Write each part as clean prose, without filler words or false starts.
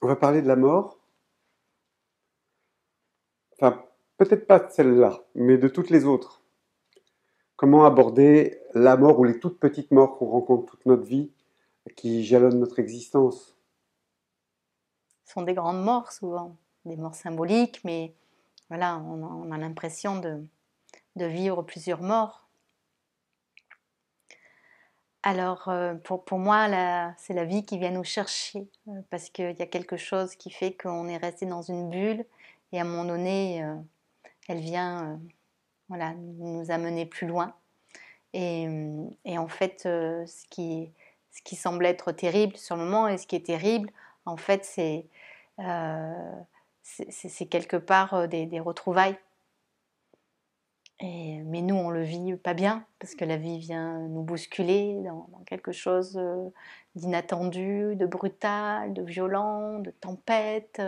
On va parler de la mort. Enfin, peut-être pas de celle-là, mais de toutes les autres. Comment aborder la mort ou les toutes petites morts qu'on rencontre toute notre vie, qui jalonnent notre existence. Ce sont des grandes morts souvent, des morts symboliques, mais voilà, on a l'impression de vivre plusieurs morts. Alors pour moi, c'est la vie qui vient nous chercher, parce qu'il y a quelque chose qui fait qu'on est resté dans une bulle, et à un moment donné, elle vient voilà, nous amener plus loin. Et en fait, ce qui semble être terrible sur le moment et ce qui est terrible, en fait, euh, c'est quelque part des retrouvailles. Mais nous, on le vit pas bien parce que la vie vient nous bousculer dans quelque chose d'inattendu, de brutal, de violent, de tempête.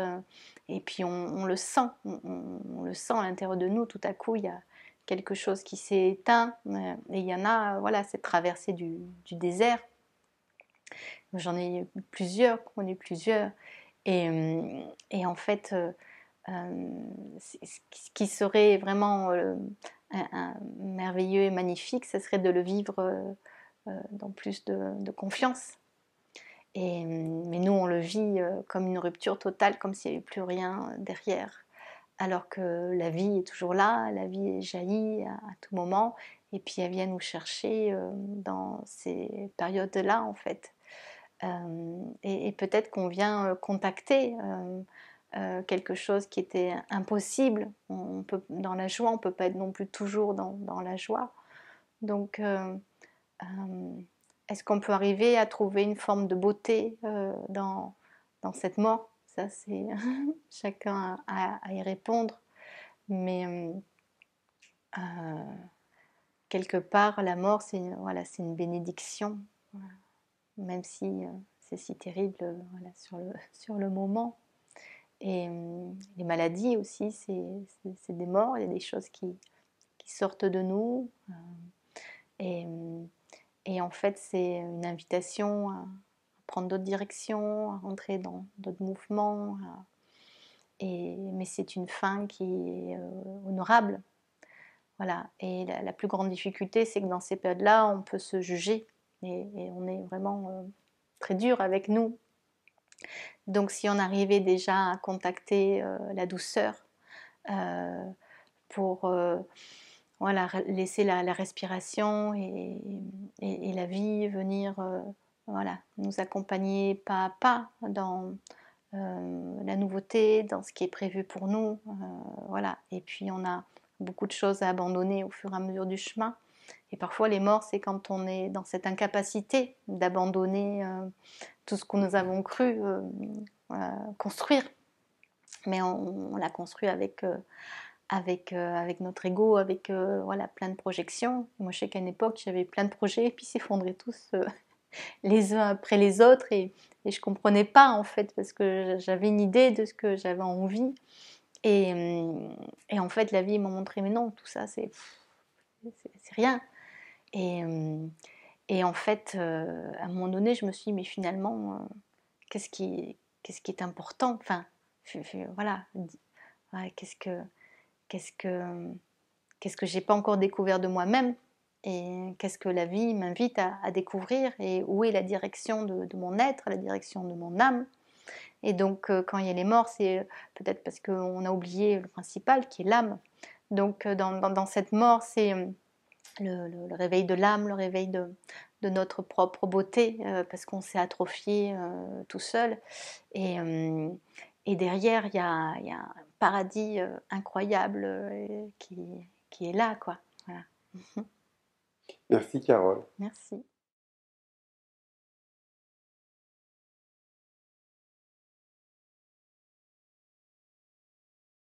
Et puis on le sent, on le sent à l'intérieur de nous. Tout à coup, il y a quelque chose qui s'est éteint. Et il y en a, voilà, cette traversée du désert. J'en ai plusieurs, connu plusieurs. Et en fait, ce qui serait vraiment merveilleux et magnifique, ce serait de le vivre dans plus de confiance. Mais nous, on le vit comme une rupture totale, comme s'il n'y avait plus rien derrière. Alors que la vie est toujours là, la vie jaillit à tout moment, et puis elle vient nous chercher dans ces périodes-là, en fait. Et peut-être qu'on vient contacter quelque chose qui était impossible. Dans la joie, on ne peut pas être non plus toujours dans la joie. Donc, euh, est-ce qu'on peut arriver à trouver une forme de beauté dans cette mort? Ça, c'est chacun à y répondre. Mais quelque part, la mort, voilà, c'est une bénédiction. Voilà. Même si c'est si terrible voilà, sur le moment. Et les maladies aussi, c'est des morts, il y a des choses qui sortent de nous. Et, et en fait, c'est une invitation à prendre d'autres directions, à rentrer dans d'autres mouvements. Mais c'est une fin qui est honorable. Voilà. Et la plus grande difficulté, c'est que dans ces périodes-là, on peut se juger. Et on est vraiment très dur avec nous. Donc si on arrivait déjà à contacter la douceur euh, pour voilà, laisser la respiration et la vie venir voilà, nous accompagner pas à pas dans la nouveauté, dans ce qui est prévu pour nous. Voilà. Et puis on a beaucoup de choses à abandonner au fur et à mesure du chemin. Et parfois les morts, c'est quand on est dans cette incapacité d'abandonner tout ce que nous avons cru construire. Mais on l'a construit avec notre ego, avec voilà, plein de projections. Moi, je sais qu'à une époque, j'avais plein de projets, et puis s'effondraient tous les uns après les autres, et je ne comprenais pas, en fait, parce que j'avais une idée de ce que j'avais envie. Et en fait, la vie m'a montré, mais non, tout ça, c'est rien. Et, et en fait, à un moment donné, je me suis dit, mais finalement, qu'est-ce qui, qu'est-ce qui est important? Enfin, voilà, ouais, qu'est-ce que, qu'est-ce que j'ai pas encore découvert de moi-même, et qu'est-ce que la vie m'invite à découvrir, et où est la direction de mon être, la direction de mon âme. Et donc, quand il y a les morts, c'est peut-être parce qu'on a oublié le principal, qui est l'âme. Donc, dans cette mort, c'est le réveil de l'âme, le réveil de notre propre beauté, parce qu'on s'est atrophié tout seul. Et, euh, et derrière, il y a un paradis incroyable qui est là, quoi. Voilà. Merci Carole. Merci.